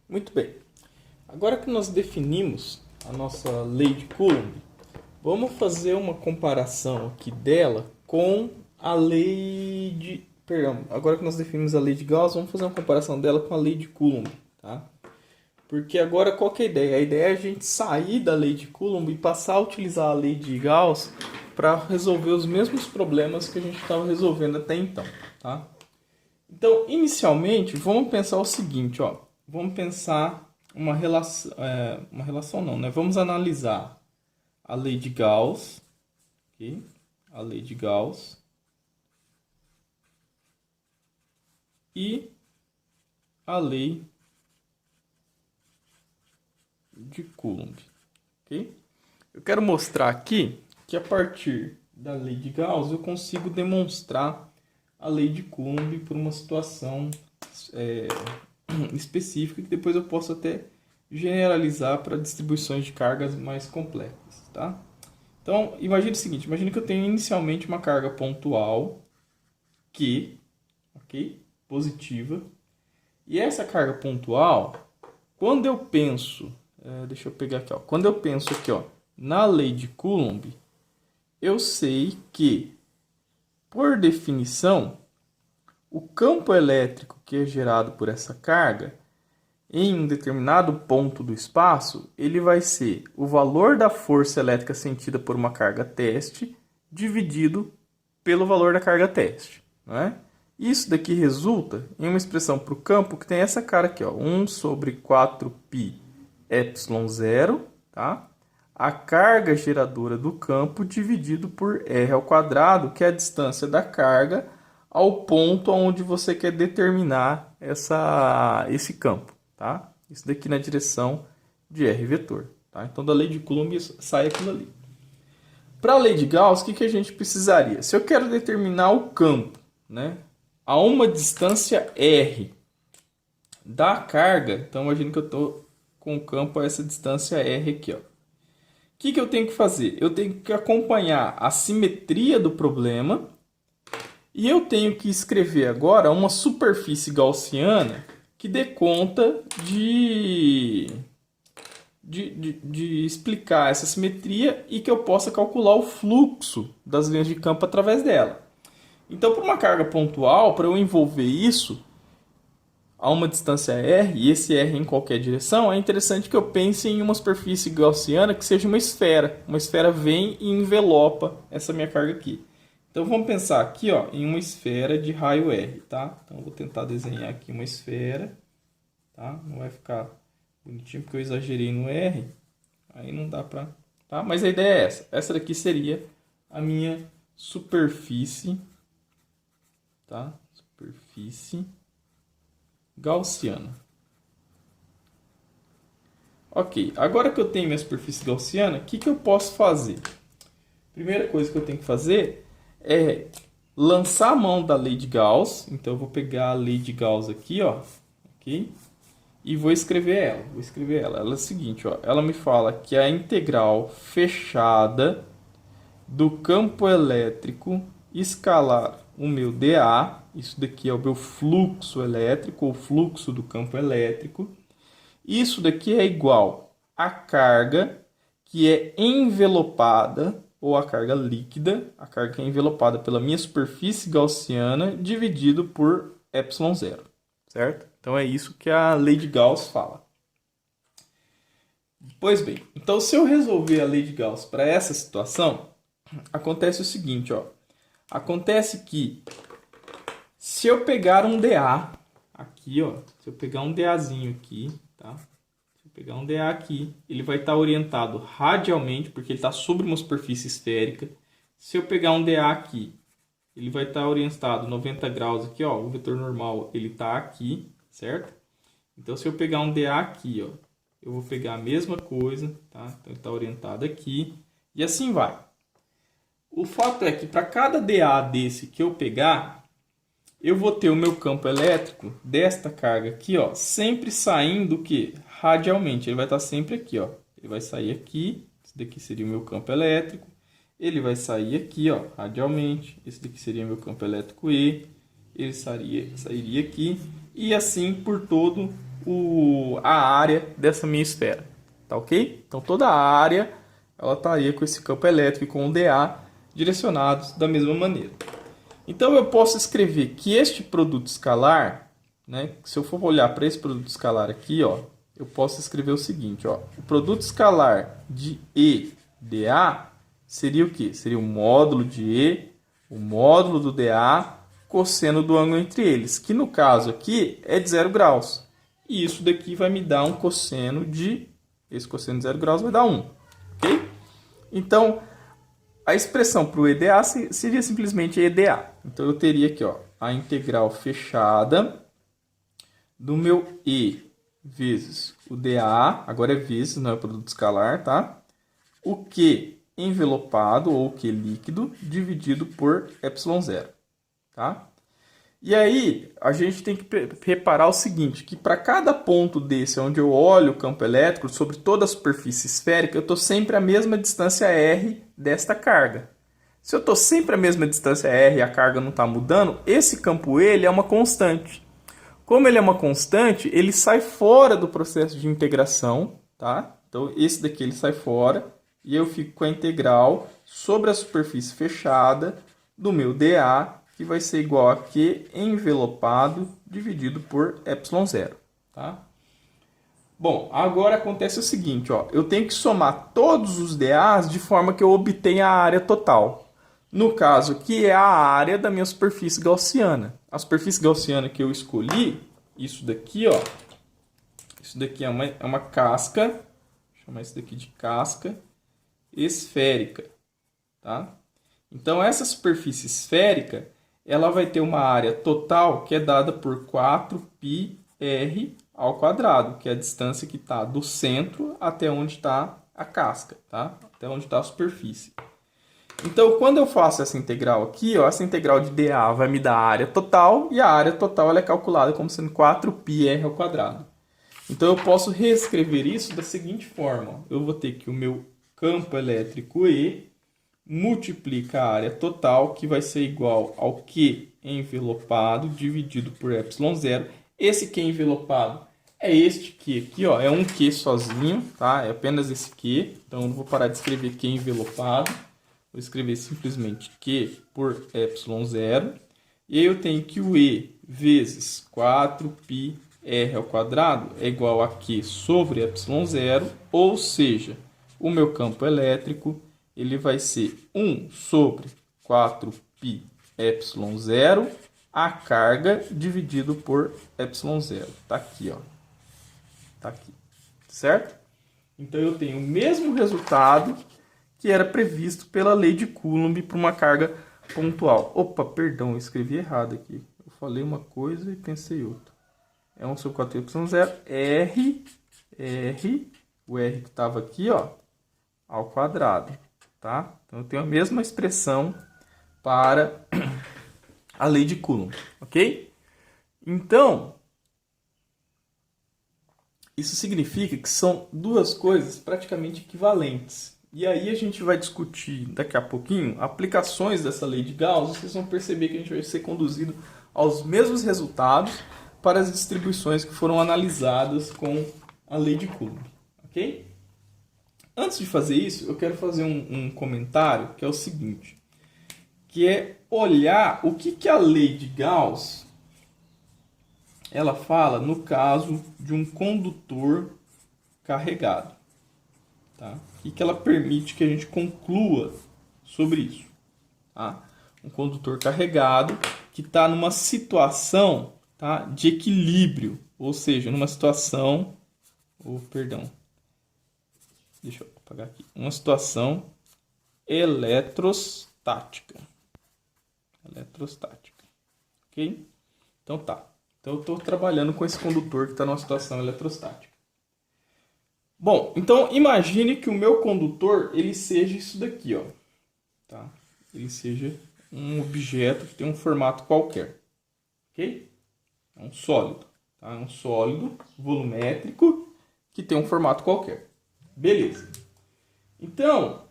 Muito bem. Agora que nós definimos a nossa lei de Coulomb, vamos fazer uma comparação aqui dela com a lei de... Perdão, agora que nós definimos a lei de Gauss, vamos fazer uma comparação dela com a lei de Coulomb, tá? Porque agora qual que é a ideia? A ideia é a gente sair da lei de Coulomb e passar a utilizar a lei de Gauss para resolver os mesmos problemas que a gente estava resolvendo até então, tá? Então, inicialmente, vamos pensar o seguinte, ó. Vamos pensar uma relação não, né? Vamos analisar a lei de Gauss, ok? A lei de Gauss e a lei de Coulomb, ok? Eu quero mostrar aqui que a partir da lei de Gauss eu consigo demonstrar a lei de Coulomb por uma situação específica que depois eu posso até generalizar para distribuições de cargas mais complexas, tá? Então, imagine o seguinte, imagine que eu tenho inicialmente uma carga pontual Q, ok? Positiva. E essa carga pontual, quando eu penso, deixa eu pegar aqui, ó, quando eu penso aqui, ó, na lei de Coulomb, eu sei que, por definição, o campo elétrico que é gerado por essa carga em um determinado ponto do espaço, ele vai ser o valor da força elétrica sentida por uma carga teste dividido pelo valor da carga teste, não é? Isso daqui resulta em uma expressão para o campo que tem essa cara aqui, ó, 1 sobre 4π ε0, tá? A carga geradora do campo dividido por r ao quadrado, que é a distância da carga ao ponto onde você quer determinar esse campo, tá? Isso daqui na direção de r vetor, tá? Então, da lei de Coulomb sai aquilo ali. Para a lei de Gauss, o que a gente precisaria? Se eu quero determinar o campo, né, a uma distância r da carga, então imagina que eu estou com o campo a essa distância r aqui, ó. O que eu tenho que fazer? Eu tenho que acompanhar a simetria do problema e eu tenho que escrever agora uma superfície gaussiana que dê conta de explicar essa simetria e que eu possa calcular o fluxo das linhas de campo através dela. Então, para uma carga pontual, para eu envolver isso a uma distância r, e esse r em qualquer direção, é interessante que eu pense em uma superfície gaussiana que seja uma esfera. Uma esfera vem e envelopa essa minha carga aqui. Então, vamos pensar aqui, ó, em uma esfera de raio r, tá? Então, eu vou tentar desenhar aqui uma esfera, tá? Não vai ficar bonitinho porque eu exagerei no r, aí não dá pra... Tá? Mas a ideia é essa. Essa daqui seria a minha superfície, tá? Superfície gaussiana. Ok, agora que eu tenho minha superfície gaussiana, o que eu posso fazer? Primeira coisa que eu tenho que fazer é lançar a mão da lei de Gauss. Então eu vou pegar a lei de Gauss aqui, ó, ok? E vou escrever ela. Ela é o seguinte, ó, ela me fala que a integral fechada do campo elétrico escalar o meu dA, isso daqui é o meu fluxo elétrico, ou fluxo do campo elétrico. Isso daqui é igual à carga que é envelopada, ou a carga líquida, a carga que é envelopada pela minha superfície gaussiana, dividido por ε0, certo? Então é isso que a lei de Gauss fala. Pois bem, então se eu resolver a lei de Gauss para essa situação, acontece o seguinte, ó. Acontece que se eu pegar um dA aqui, ó, se eu pegar um dAzinho aqui, tá? Se eu pegar um dA aqui, ele vai estar orientado radialmente, porque ele está sobre uma superfície esférica. Se eu pegar um dA aqui, ele vai estar orientado 90 graus aqui, ó, o vetor normal, ele está aqui, certo? Então, se eu pegar um dA aqui, ó, eu vou pegar a mesma coisa, tá? Então, ele está orientado aqui, e assim vai. O fato é que para cada dA desse que eu pegar, eu vou ter o meu campo elétrico desta carga aqui, ó, sempre saindo o quê? Radialmente. Ele vai estar sempre aqui, ó. Ele vai sair aqui, esse daqui seria o meu campo elétrico. Ele vai sair aqui, ó, radialmente. Esse daqui seria meu campo elétrico E. Ele sairia aqui. E assim por todo a área dessa minha esfera, tá ok? Então toda a área ela estaria com esse campo elétrico e com o dA direcionados da mesma maneira. Então eu posso escrever que este produto escalar, né, se eu for olhar para esse produto escalar aqui, ó, eu posso escrever o seguinte, ó, o produto escalar de E dA seria o quê? Seria o módulo de E, o módulo do dA, cosseno do ângulo entre eles, que no caso aqui é de 0 graus. E isso daqui vai me dar um cosseno de... Esse cosseno de 0 graus vai dar 1. Ok? Então, a expressão para o EDA seria simplesmente EDA. Então, eu teria aqui ó, a integral fechada do meu E vezes o dA, agora é vezes, não é produto escalar, tá? O Q envelopado, ou Q líquido, dividido por ε0. Tá? E aí, a gente tem que reparar o seguinte, que para cada ponto desse, onde eu olho o campo elétrico sobre toda a superfície esférica, eu estou sempre à mesma distância r desta carga. Se eu estou sempre à mesma distância r e a carga não está mudando, esse campo E ele é uma constante. Como ele é uma constante, ele sai fora do processo de integração, tá? Então, esse daqui ele sai fora e eu fico com a integral sobre a superfície fechada do meu dA, que vai ser igual a Q envelopado dividido por ε0, tá? Bom, agora acontece o seguinte, ó, eu tenho que somar todos os dAs de forma que eu obtenha a área total. No caso aqui é a área da minha superfície gaussiana. A superfície gaussiana que eu escolhi, isso daqui, ó, isso daqui é uma casca, vou chamar isso daqui de casca esférica, tá? Então essa superfície esférica ela vai ter uma área total que é dada por 4πr ao quadrado, que é a distância que está do centro até onde está a casca, tá? Até onde está a superfície. Então, quando eu faço essa integral aqui, ó, essa integral de dA vai me dar a área total, e a área total ela é calculada como sendo 4πr ao quadrado. Então, eu posso reescrever isso da seguinte forma. Ó. Eu vou ter que o meu campo elétrico E multiplica a área total, que vai ser igual ao Q envelopado dividido por ε0. Esse Q envelopado é este Q aqui, ó, é um Q sozinho, tá? É apenas esse Q. Então, eu não vou parar de escrever Q envelopado. Vou escrever simplesmente Q por ε0. E aí eu tenho que o E vezes 4πr ao quadrado é igual a Q sobre ε0, ou seja, o meu campo elétrico ele vai ser 1 sobre 4πε0 a carga dividido por ε0. Tá aqui, ó. Tá aqui. Certo? Então eu tenho o mesmo resultado que era previsto pela lei de Coulomb para uma carga pontual. Opa, perdão, eu escrevi errado aqui. Eu falei uma coisa e pensei outra. É 1 sobre 4πε0 r, o r que estava aqui, ó, ao quadrado. Tá? Então, eu tenho a mesma expressão para a lei de Coulomb, ok? Então, isso significa que são duas coisas praticamente equivalentes. E aí a gente vai discutir daqui a pouquinho aplicações dessa lei de Gauss. Vocês vão perceber que a gente vai ser conduzido aos mesmos resultados para as distribuições que foram analisadas com a lei de Coulomb, ok? Antes de fazer isso, eu quero fazer um comentário que é o seguinte, que é olhar o que a lei de Gauss ela fala no caso de um condutor carregado. Tá? O que ela permite que a gente conclua sobre isso? Tá? Um condutor carregado que está numa situação, tá, de equilíbrio, ou seja, numa situação, deixa eu apagar aqui, uma situação eletrostática. Ok? Então tá. Então eu estou trabalhando com esse condutor que está numa situação eletrostática. Bom, então imagine que o meu condutor ele seja isso daqui, ó. Tá? Ele seja um objeto que tem um formato qualquer. Ok? É um sólido. Tá? É um sólido volumétrico que tem um formato qualquer. Beleza. Então,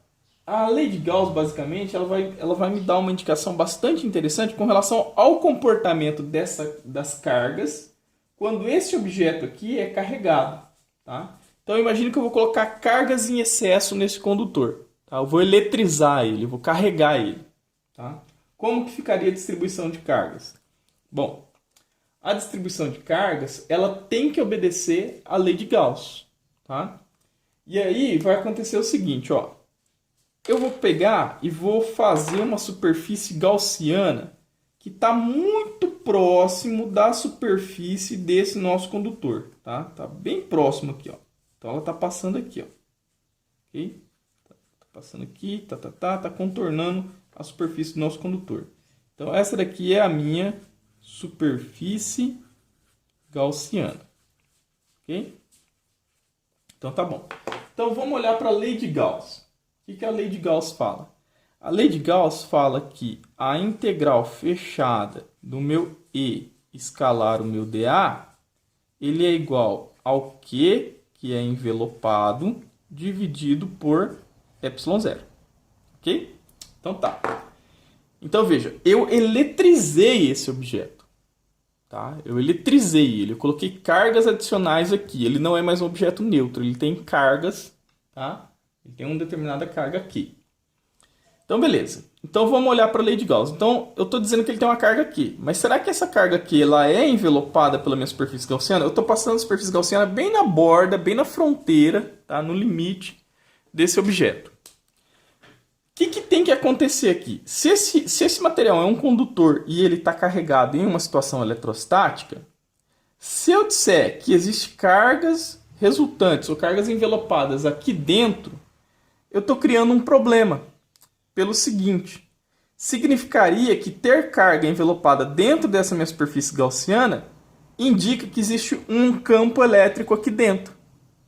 a lei de Gauss, basicamente, ela vai me dar uma indicação bastante interessante com relação ao comportamento das cargas quando esse objeto aqui é carregado. Tá? Então imagine que eu vou colocar cargas em excesso nesse condutor. Tá? Eu vou eletrizar ele, eu vou carregar ele. Tá? Como que ficaria a distribuição de cargas? Bom, a distribuição de cargas ela tem que obedecer à lei de Gauss. Tá? E aí vai acontecer o seguinte, ó. Eu vou pegar e vou fazer uma superfície gaussiana que está muito próximo da superfície desse nosso condutor. Tá? Tá bem próximo aqui, ó. Então ela está passando aqui, ó. Ok? Tá passando aqui, tá contornando a superfície do nosso condutor. Então essa daqui é a minha superfície gaussiana. Ok? Então tá bom. Então vamos olhar para a lei de Gauss. O que a lei de Gauss fala? A lei de Gauss fala que a integral fechada do meu E escalar o meu dA, ele é igual ao Q, que é envelopado, dividido por ε0. Ok? Então tá. Então veja, eu eletrizei esse objeto. Tá? Eu eletrizei ele, eu coloquei cargas adicionais aqui. Ele não é mais um objeto neutro, ele tem cargas, tá? Ele tem uma determinada carga aqui. Então, beleza. Então, vamos olhar para a lei de Gauss. Então, eu estou dizendo que ele tem uma carga aqui. Mas será que essa carga aqui ela é envelopada pela minha superfície gaussiana? Eu estou passando a superfície gaussiana bem na borda, bem na fronteira, tá? No limite desse objeto. O que tem que acontecer aqui? Se esse material é um condutor e ele está carregado em uma situação eletrostática, se eu disser que existem cargas resultantes ou cargas envelopadas aqui dentro, eu estou criando um problema. Pelo seguinte, significaria que ter carga envelopada dentro dessa minha superfície gaussiana indica que existe um campo elétrico aqui dentro.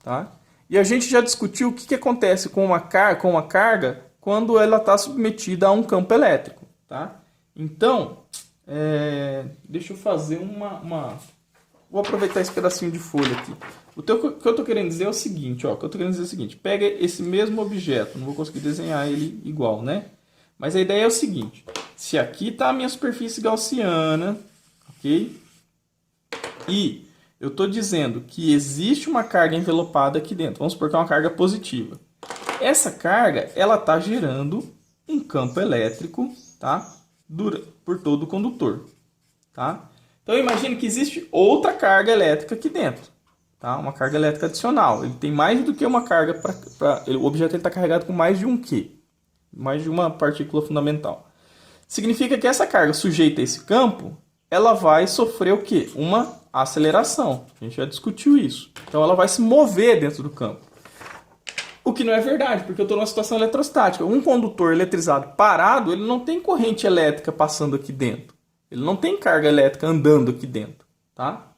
Tá? E a gente já discutiu o que acontece com uma carga quando ela está submetida a um campo elétrico. Tá? Então, deixa eu fazer uma... Vou aproveitar esse pedacinho de folha aqui. O que eu estou querendo dizer é o seguinte, ó. O que eu estou querendo dizer é o seguinte. Pega esse mesmo objeto. Não vou conseguir desenhar ele igual, né? Mas a ideia é o seguinte. Se aqui está a minha superfície gaussiana, ok? E eu estou dizendo que existe uma carga envelopada aqui dentro. Vamos supor que é uma carga positiva. Essa carga, ela está gerando um campo elétrico, tá? Por todo o condutor, tá? Então, imagine que existe outra carga elétrica aqui dentro. Tá? Uma carga elétrica adicional. Ele tem mais do que uma carga. O objeto está carregado com mais de um Q. Mais de uma partícula fundamental. Significa que essa carga sujeita a esse campo, ela vai sofrer o quê? Uma aceleração. A gente já discutiu isso. Então, ela vai se mover dentro do campo. O que não é verdade, porque eu estou numa situação eletrostática. Um condutor eletrizado parado, ele não tem corrente elétrica passando aqui dentro. Ele não tem carga elétrica andando aqui dentro, tá?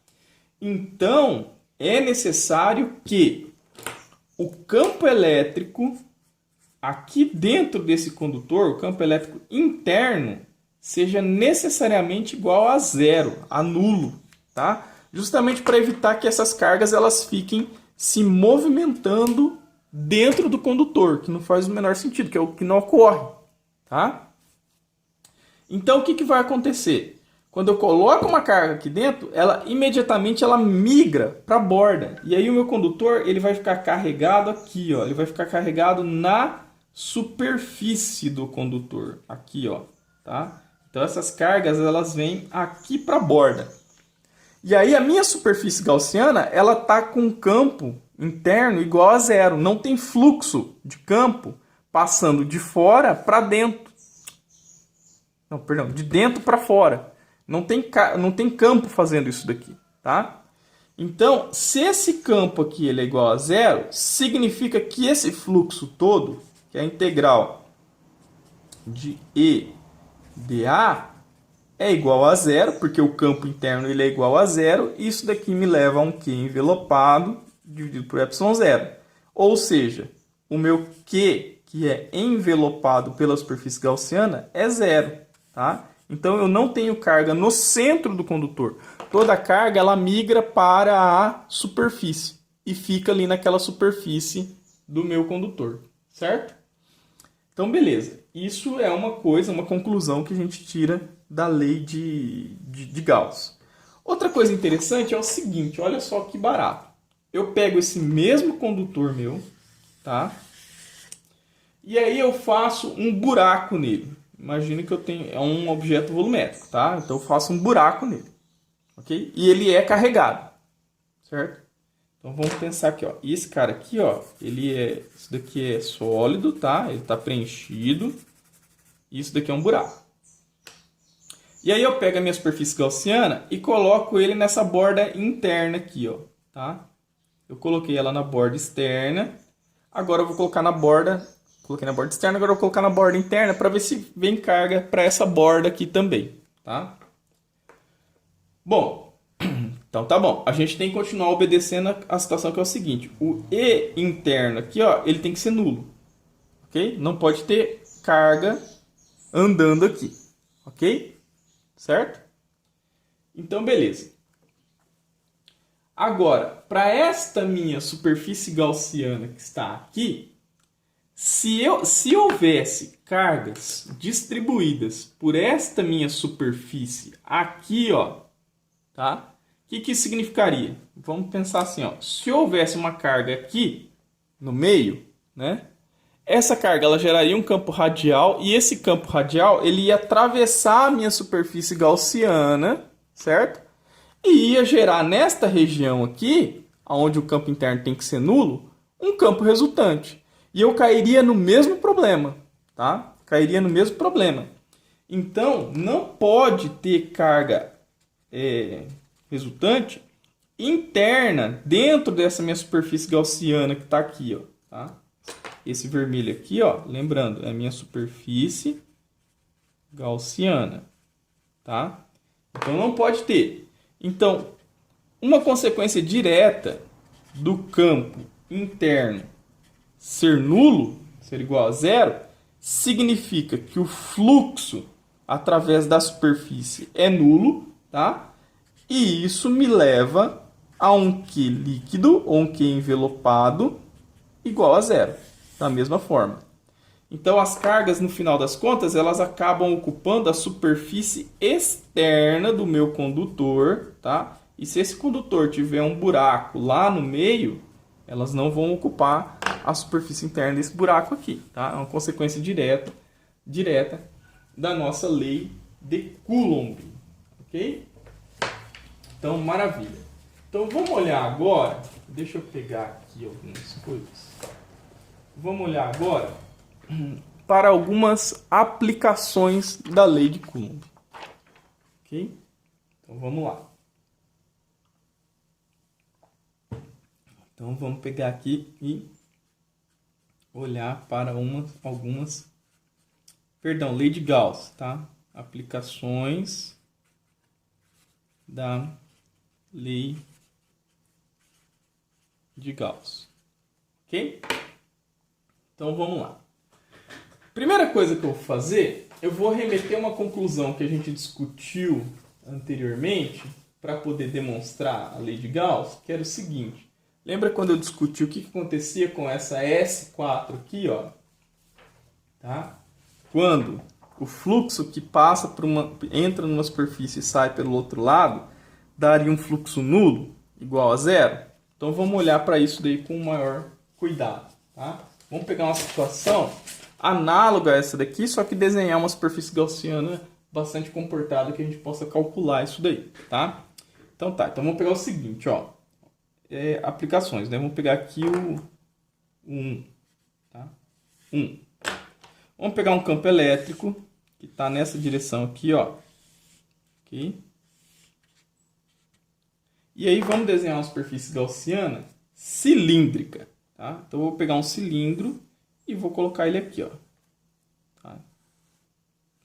Então, é necessário que o campo elétrico aqui dentro desse condutor, o campo elétrico interno, seja necessariamente igual a zero, a nulo, tá? Justamente para evitar que essas cargas elas fiquem se movimentando dentro do condutor, que não faz o menor sentido, que é o que não ocorre, tá? Então, o que vai acontecer? Quando eu coloco uma carga aqui dentro, ela imediatamente migra para a borda. E aí o meu condutor ele vai ficar carregado aqui, ó. Ele vai ficar carregado na superfície do condutor. Aqui, ó. Tá? Então, essas cargas elas vêm aqui para a borda. E aí a minha superfície gaussiana ela está com um campo interno igual a zero. Não tem fluxo de campo passando de fora para dentro. Não, perdão, de dentro para fora. Não tem campo fazendo isso daqui, tá? Então, se esse campo aqui ele é igual a zero, significa que esse fluxo todo, que é a integral de E dA, é igual a zero, porque o campo interno ele é igual a zero, e isso daqui me leva a um Q envelopado dividido por ε0. Ou seja, o meu Q, que é envelopado pela superfície gaussiana, é zero. Tá? Então, eu não tenho carga no centro do condutor. Toda a carga ela migra para a superfície e fica ali naquela superfície do meu condutor. Certo? Então, beleza. Isso é uma conclusão que a gente tira da lei de Gauss. Outra coisa interessante é o seguinte, olha só que barato. Eu pego esse mesmo condutor meu, tá? E aí eu faço um buraco nele. Imagina que eu tenho é um objeto volumétrico, tá? Então eu faço um buraco nele, ok? E ele é carregado, certo? Então vamos pensar aqui, ó. Esse cara aqui, ó, isso daqui é sólido, tá? Ele está preenchido. E isso daqui é um buraco. E aí eu pego a minha superfície gaussiana e coloco ele nessa borda interna aqui, ó, tá? Eu coloquei ela na borda externa. Agora eu vou colocar na borda, coloquei na borda externa, agora eu vou colocar na borda interna para ver se vem carga para essa borda aqui também, tá? Bom, então tá bom. A gente tem que continuar obedecendo a situação que é o seguinte: o E interno aqui, ó, ele tem que ser nulo, ok? Não pode ter carga andando aqui, ok? Certo? Então, beleza. Agora, para esta minha superfície gaussiana que está aqui, se houvesse cargas distribuídas por esta minha superfície aqui, ó, tá? O que isso significaria? Vamos pensar assim, ó. Se houvesse uma carga aqui no meio, né? Essa carga ela geraria um campo radial e esse campo radial ele ia atravessar a minha superfície gaussiana, certo? E ia gerar nesta região aqui, onde o campo interno tem que ser nulo, um campo resultante. E eu cairia no mesmo problema, tá? Cairia no mesmo problema. Então, não pode ter carga resultante interna dentro dessa minha superfície gaussiana que está aqui, ó, tá? Esse vermelho aqui, ó, lembrando, é a minha superfície gaussiana, tá? Então não pode ter. Então, uma consequência direta do campo interno ser nulo, ser igual a zero, significa que o fluxo através da superfície é nulo, tá? E isso me leva a um Q líquido ou um Q envelopado igual a zero, da mesma forma. Então as cargas, no final das contas, elas acabam ocupando a superfície externa do meu condutor, tá? E se esse condutor tiver um buraco lá no meio, elas não vão ocupar a superfície interna desse buraco aqui, tá? É uma consequência direta da nossa lei de Coulomb, ok? Então, maravilha. Então, vamos olhar agora, deixa eu pegar aqui algumas coisas. Vamos olhar agora para algumas aplicações da lei de Coulomb. Ok? Então vamos lá. Então vamos pegar aqui e olhar para lei de Gauss, tá? Aplicações da lei de Gauss. Ok? Então vamos lá. Primeira coisa que eu vou fazer, eu vou remeter uma conclusão que a gente discutiu anteriormente para poder demonstrar a lei de Gauss, que era o seguinte. Lembra quando eu discuti o que acontecia com essa S4 aqui, ó? Tá? Quando o fluxo que passa entra numa superfície e sai pelo outro lado, daria um fluxo nulo, igual a zero? Então vamos olhar para isso daí com maior cuidado, tá? Vamos pegar uma situação análoga a essa daqui, só que desenhar uma superfície gaussiana bastante comportada que a gente possa calcular isso daí, tá? Então tá, então vamos pegar o seguinte, ó. Aplicações, né? Vamos pegar aqui o 1, tá? 1. Vamos pegar um campo elétrico que está nessa direção aqui, ó. Ok? E aí vamos desenhar uma superfície gaussiana cilíndrica, tá? Então eu vou pegar um cilindro e vou colocar ele aqui, ó. Tá?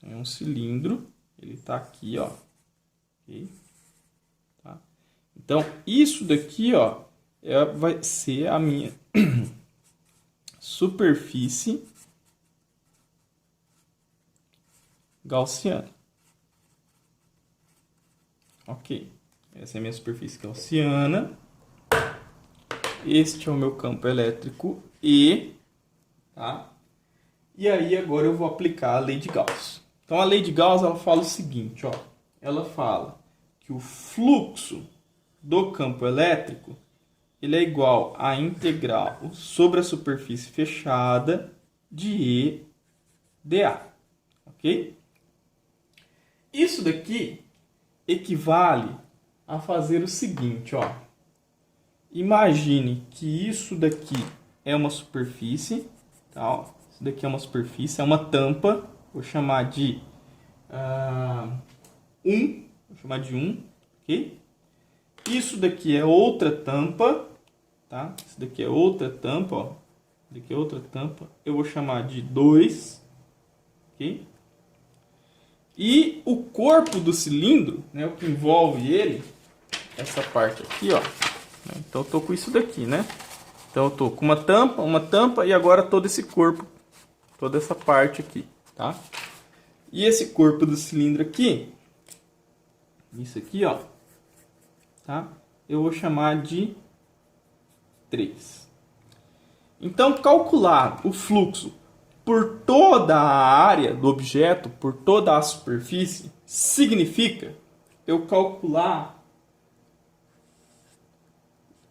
É um cilindro, ele está aqui, ó. Okay? Tá? Então isso daqui, ó, vai ser a minha superfície gaussiana. Ok, essa é a minha superfície gaussiana. Este é o meu campo elétrico E, tá? E aí agora eu vou aplicar a lei de Gauss. Então a lei de Gauss ela fala o seguinte, ó. Ela fala que o fluxo do campo elétrico ele é igual à integral sobre a superfície fechada de E dA, ok? Isso daqui equivale a fazer o seguinte, ó. Imagine que isso daqui é uma superfície, tá? Ó, isso daqui é uma superfície, é uma tampa, vou chamar de 1, vou chamar de 1, ok? Isso daqui é outra tampa, tá? Isso daqui é outra tampa, ó. Isso daqui é outra tampa, eu vou chamar de 2, ok? E o corpo do cilindro, né, o que envolve ele, essa parte aqui, ó. Então eu tô com isso daqui, né? Então eu tô com uma tampa e agora todo esse corpo, toda essa parte aqui, tá? E esse corpo do cilindro aqui, isso aqui, ó, tá? Eu vou chamar de 3. Então calcular o fluxo por toda a área do objeto, por toda a superfície, significa eu calcular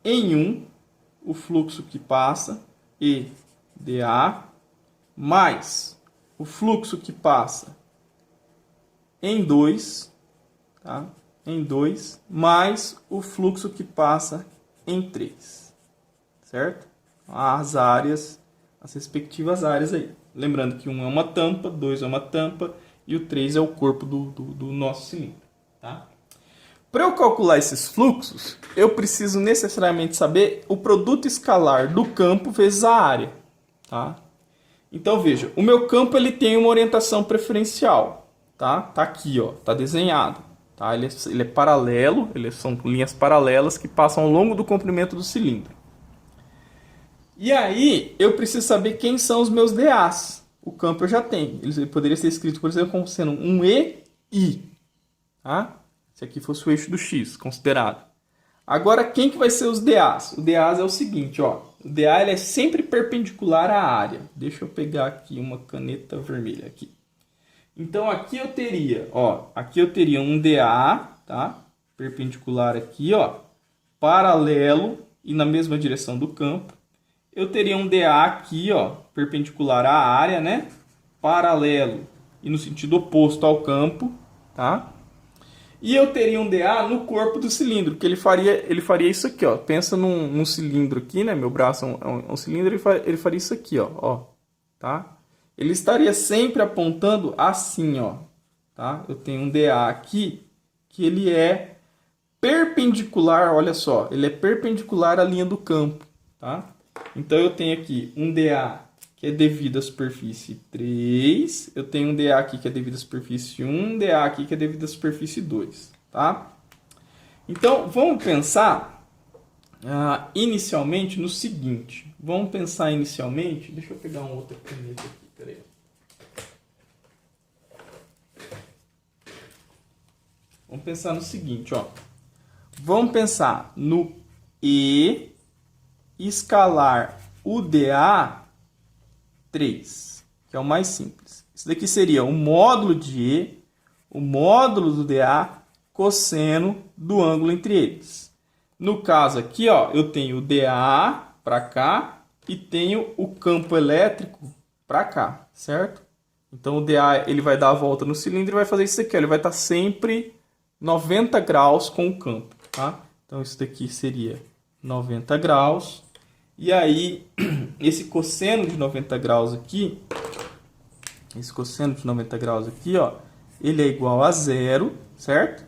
em 1 o fluxo que passa, E dA, mais o fluxo que passa em 2, tá? Em 2, mais o fluxo que passa em 3, certo? As áreas, as respectivas áreas aí. Lembrando que 1 é uma tampa, 2 é uma tampa e o 3 é o corpo do nosso cilindro, tá? Para eu calcular esses fluxos, eu preciso necessariamente saber o produto escalar do campo vezes a área, tá? Então veja, o meu campo ele tem uma orientação preferencial, tá? Tá aqui, ó, tá desenhado, tá? Ele é paralelo, são linhas paralelas que passam ao longo do comprimento do cilindro. E aí eu preciso saber quem são os meus DAs. O campo eu já tenho. Ele poderia ser escrito, por exemplo, como sendo um E I, tá? Se aqui fosse o eixo do X, considerado. Agora, quem que vai ser os DAs? O DAs é o seguinte, ó. O DA ele é sempre perpendicular à área. Deixa eu pegar aqui uma caneta vermelha aqui. Então, aqui eu teria, ó. Aqui eu teria um DA, tá? Perpendicular aqui, ó. Paralelo e na mesma direção do campo. Eu teria um DA aqui, ó. Perpendicular à área, né? Paralelo e no sentido oposto ao campo, tá? E eu teria um DA no corpo do cilindro, que ele faria isso aqui, ó. Pensa num cilindro aqui, né? Meu braço é um cilindro, ele faria isso aqui, ó. Tá? Ele estaria sempre apontando assim, ó. Tá? Eu tenho um DA aqui, que ele é perpendicular, olha só. Ele é perpendicular à linha do campo, tá? Então eu tenho aqui um DA que é devido à superfície 3, eu tenho um DA aqui que é devido à superfície 1, um DA aqui que é devido à superfície 2, tá? Então, vamos pensar inicialmente no seguinte. Vamos pensar inicialmente... Deixa eu pegar uma outra caneta aqui, peraí. Vamos pensar no seguinte, ó. Vamos pensar no E escalar o DA 3, que é o mais simples. Isso daqui seria o módulo de E, o módulo do DA, cosseno do ângulo entre eles. No caso aqui, ó, eu tenho o DA para cá e tenho o campo elétrico para cá, certo? Então o DA ele vai dar a volta no cilindro e vai fazer isso aqui, ó, ele vai estar sempre 90 graus com o campo, tá? Então isso daqui seria 90 graus. E aí, esse cosseno de 90 graus aqui, ó, ele é igual a 0, certo?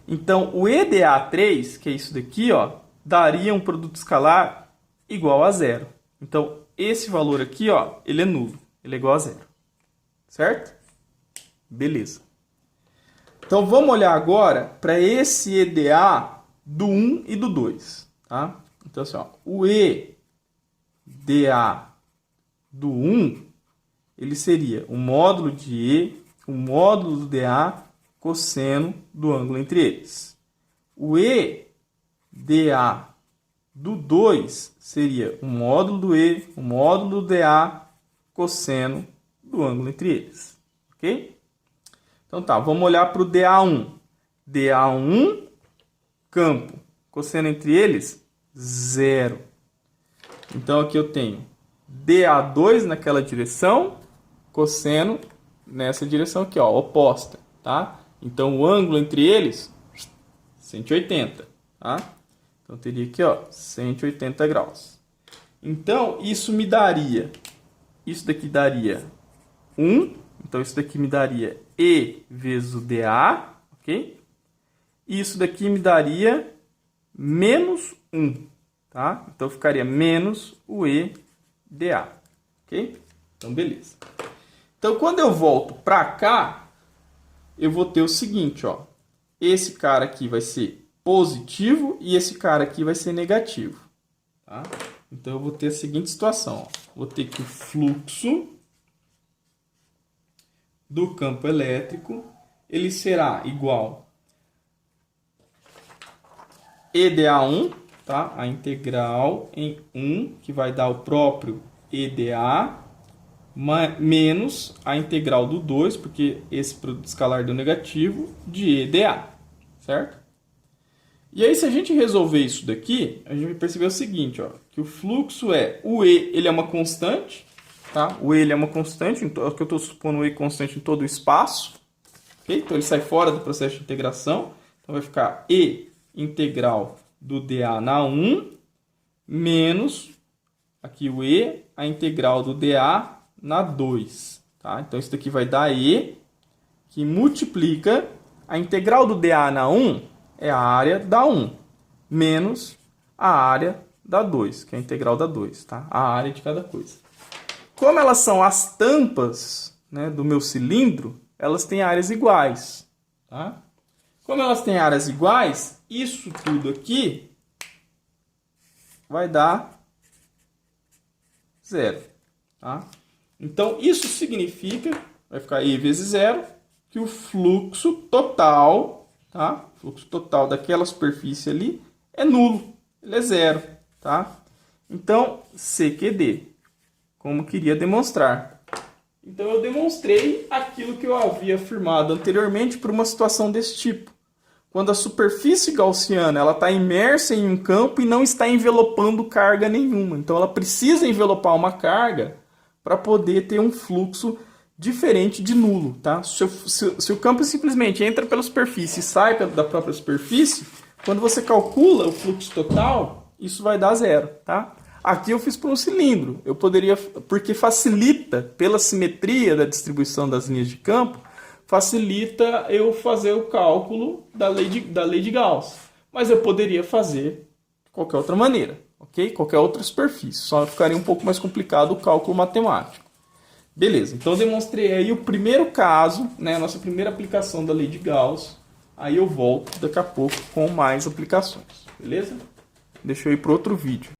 Então, o EDA3, que é isso daqui, ó, daria um produto escalar igual a 0. Então, esse valor aqui, ó, ele é nulo, ele é igual a 0, certo? Beleza. Então, vamos olhar agora para esse EDA do 1 e do 2, tá? Então, assim, ó, o EDA do 1, ele seria o módulo de E, o módulo do DA, cosseno do ângulo entre eles. O EDA do 2 seria o módulo do E, o módulo do DA, cosseno do ângulo entre eles. Ok? Então tá, vamos olhar para o DA1. dA1, campo. Cosseno entre eles, 0. Então, aqui eu tenho dA2 naquela direção, cosseno nessa direção aqui, ó, oposta, tá? Então, o ângulo entre eles, 180, tá? Então, teria aqui, ó, 180 graus. Então, isso me daria, isso daqui daria 1, então isso daqui me daria E vezes o dA, ok? E isso daqui me daria menos 1, tá? Então, ficaria menos o EDA, ok? Então, beleza. Então, quando eu volto para cá, eu vou ter o seguinte, ó. Esse cara aqui vai ser positivo e esse cara aqui vai ser negativo, tá? Então, eu vou ter a seguinte situação, ó. Vou ter que o fluxo do campo elétrico, ele será igual EDA1, tá? A integral em 1, que vai dar o próprio EDA, menos a integral do 2, porque esse produto escalar deu negativo, de EDA, certo? E aí, se a gente resolver isso daqui, a gente vai perceber o seguinte, ó, que o fluxo o E, ele é uma constante, tá? O E ele é uma constante, então, eu estou supondo o E constante em todo o espaço, okay? Então ele sai fora do processo de integração, então vai ficar E integral do dA na 1, menos, aqui o E, a integral do dA na 2. Tá? Então, isso daqui vai dar E, que multiplica a integral do dA na 1, é a área da 1, menos a área da 2, que é a integral da 2, tá? A área de cada coisa. Como elas são as tampas, né, do meu cilindro, elas têm áreas iguais, tá? Como elas têm áreas iguais, isso tudo aqui vai dar 0. Tá? Então, isso significa, vai ficar E vezes 0, que o fluxo total, tá? O fluxo total daquela superfície ali é nulo, ele é 0. Tá? Então, CQD, como queria demonstrar. Então, eu demonstrei aquilo que eu havia afirmado anteriormente por uma situação desse tipo. Quando a superfície gaussiana está imersa em um campo e não está envelopando carga nenhuma. Então, ela precisa envelopar uma carga para poder ter um fluxo diferente de nulo. Tá? Se o campo simplesmente entra pela superfície e sai da própria superfície, quando você calcula o fluxo total, isso vai dar 0. Tá? Aqui eu fiz por um cilindro. Eu poderia, porque facilita, pela simetria da distribuição das linhas de campo, facilita eu fazer o cálculo da lei de Gauss. Mas eu poderia fazer de qualquer outra maneira, ok? Qualquer outra superfície. Só ficaria um pouco mais complicado o cálculo matemático. Beleza, então eu demonstrei aí o primeiro caso, né, a nossa primeira aplicação da lei de Gauss. Aí eu volto daqui a pouco com mais aplicações, beleza? Deixa eu ir para outro vídeo.